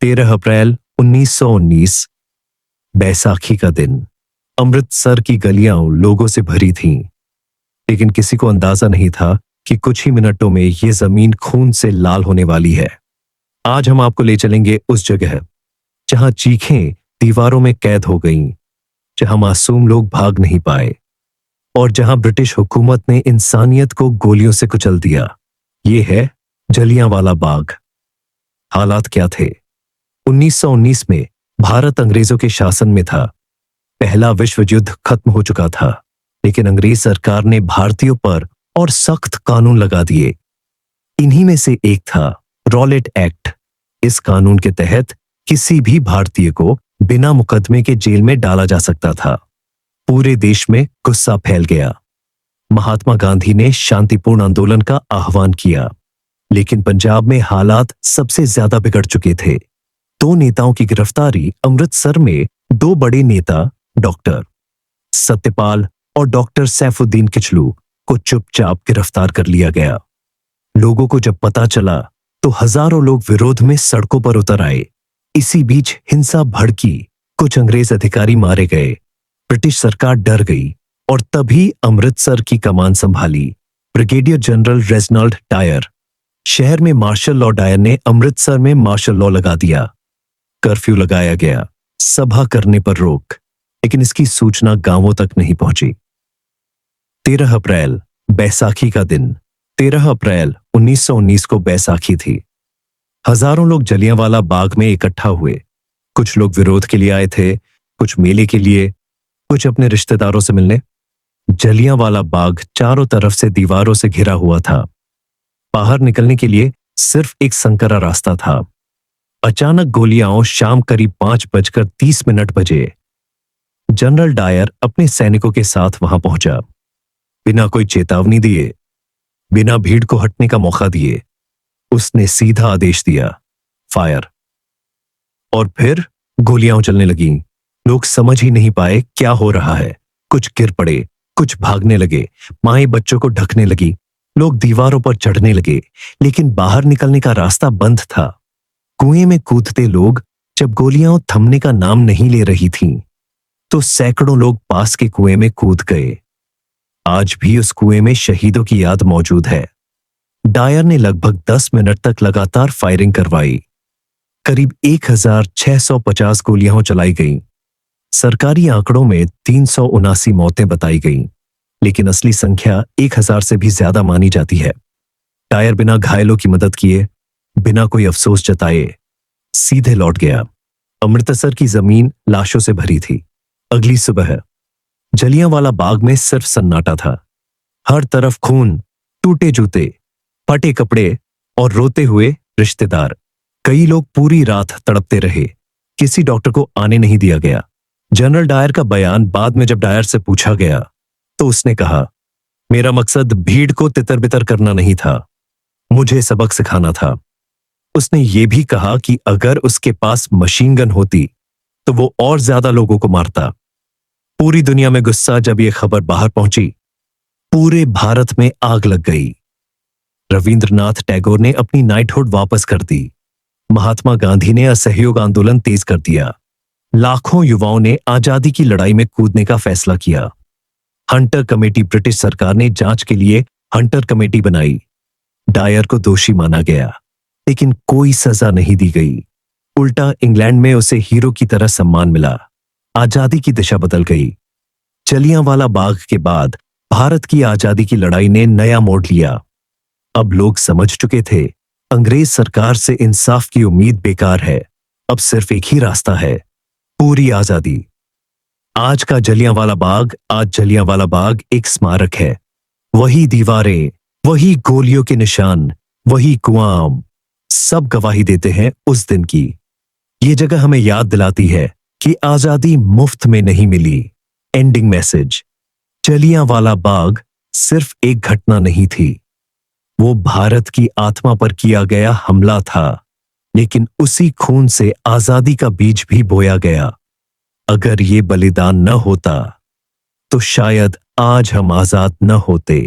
13 अप्रैल 1919 बैसाखी का दिन। अमृतसर की गलियां लोगों से भरी थीं, लेकिन किसी को अंदाजा नहीं था कि कुछ ही मिनटों में ये जमीन खून से लाल होने वाली है। आज हम आपको ले चलेंगे उस जगह जहां चीखें दीवारों में कैद हो गईं, जहां मासूम लोग भाग नहीं पाए और जहां ब्रिटिश हुकूमत ने इंसानियत को गोलियों से कुचल दिया। ये है जलियांवाला बाग। हालात क्या थे? 1919 में भारत अंग्रेजों के शासन में था। पहला विश्व युद्ध खत्म हो चुका था, लेकिन अंग्रेज सरकार ने भारतीयों पर और सख्त कानून लगा दिए। इन्हीं में से एक था रॉलेट एक्ट। इस कानून के तहत किसी भी भारतीय को बिना मुकदमे के जेल में डाला जा सकता था। पूरे देश में गुस्सा फैल गया। महात्मा गांधी ने शांतिपूर्ण आंदोलन का आह्वान किया, लेकिन पंजाब में हालात सबसे ज्यादा बिगड़ चुके थे। दो नेताओं की गिरफ्तारी अमृतसर में दो बड़े नेता डॉक्टर सत्यपाल और डॉक्टर सैफुद्दीन किचलू को चुपचाप गिरफ्तार कर लिया गया। लोगों को जब पता चला तो हजारों लोग विरोध में सड़कों पर उतर आए। इसी बीच हिंसा भड़की, कुछ अंग्रेज अधिकारी मारे गए। ब्रिटिश सरकार डर गई और तभी अमृतसर की कमान संभाली ब्रिगेडियर जनरल रेजिनाल्ड डायर। शहर में मार्शल लॉ डायर ने अमृतसर में मार्शल लॉ लगा दिया। कर्फ्यू लगाया गया, सभा करने पर रोक, लेकिन इसकी सूचना गांवों तक नहीं पहुंची। 13 अप्रैल बैसाखी का दिन। 13 अप्रैल 1919 को बैसाखी थी। हजारों लोग जलियांवाला बाग में इकट्ठा हुए। कुछ लोग विरोध के लिए आए थे, कुछ मेले के लिए, कुछ अपने रिश्तेदारों से मिलने। जलियांवाला बाग चारों तरफ से दीवारों से घिरा हुआ था। बाहर निकलने के लिए सिर्फ एक संकरा रास्ता था। अचानक गोलियां शाम करीब 5:30 बजे। जनरल डायर अपने सैनिकों के साथ वहां पहुंचा। बिना कोई चेतावनी दिए, बिना भीड़ को हटने का मौका दिए, उसने सीधा आदेश दिया, फायर। और फिर गोलियां चलने लगीं। लोग समझ ही नहीं पाए क्या हो रहा है। कुछ गिर पड़े, कुछ भागने लगे, माएं बच्चों को ढकने लगी, लोग दीवारों पर चढ़ने लगे, लेकिन बाहर निकलने का रास्ता बंद था। कुएं में कूदते लोग जब गोलियां थमने का नाम नहीं ले रही थीं, तो सैकड़ों लोग पास के कुएं में कूद गए। आज भी उस कुएं में शहीदों की याद मौजूद है। डायर ने लगभग 10 मिनट तक लगातार फायरिंग करवाई। करीब 1650 गोलियां चलाई गईं। सरकारी आंकड़ों में 379 मौतें बताई गईं, लेकिन असली संख्या 1000 से भी ज्यादा मानी जाती है। डायर बिना घायलों की मदद किए, बिना कोई अफसोस जताए, सीधे लौट गया। अमृतसर की जमीन लाशों से भरी थी। अगली सुबह जलियांवाला बाग में सिर्फ सन्नाटा था। हर तरफ खून, टूटे जूते, फटे कपड़े और रोते हुए रिश्तेदार। कई लोग पूरी रात तड़पते रहे। किसी डॉक्टर को आने नहीं दिया गया। जनरल डायर का बयान बाद में जब डायर से पूछा गया तो उसने कहा, मेरा मकसद भीड़ को तितर बितर करना नहीं था, मुझे सबक सिखाना था। उसने ये भी कहा कि अगर उसके पास मशीन गन होती तो वो और ज्यादा लोगों को मारता। पूरी दुनिया में गुस्सा जब ये खबर बाहर पहुंची, पूरे भारत में आग लग गई। रविंद्रनाथ टैगोर ने अपनी नाइटहुड वापस कर दी। महात्मा गांधी ने असहयोग आंदोलन तेज कर दिया। लाखों युवाओं ने आजादी की लड़ाई में कूदने का फैसला किया। हंटर कमेटी, ब्रिटिश सरकार ने जांच के लिए हंटर कमेटी बनाई। डायर को दोषी माना गया, लेकिन कोई सजा नहीं दी गई। उल्टा इंग्लैंड में उसे हीरो की तरह सम्मान मिला। आजादी की दिशा बदल गई। जलियांवाला बाग के बाद भारत की आजादी की लड़ाई ने नया मोड़ लिया। अब लोग समझ चुके थे, अंग्रेज सरकार से इंसाफ की उम्मीद बेकार है। अब सिर्फ एक ही रास्ता है, पूरी आजादी। आज जलियांवाला बाग एक स्मारक है। वही दीवारें, वही गोलियों के निशान, वही कुआं, सब गवाही देते हैं उस दिन की। ये जगह हमें याद दिलाती है कि आजादी मुफ्त में नहीं मिली। Ending message. जलियांवाला बाग सिर्फ एक घटना नहीं थी, वो भारत की आत्मा पर किया गया हमला था, लेकिन उसी खून से आजादी का बीज भी बोया गया। अगर ये बलिदान न होता तो शायद आज हम आजाद न होते।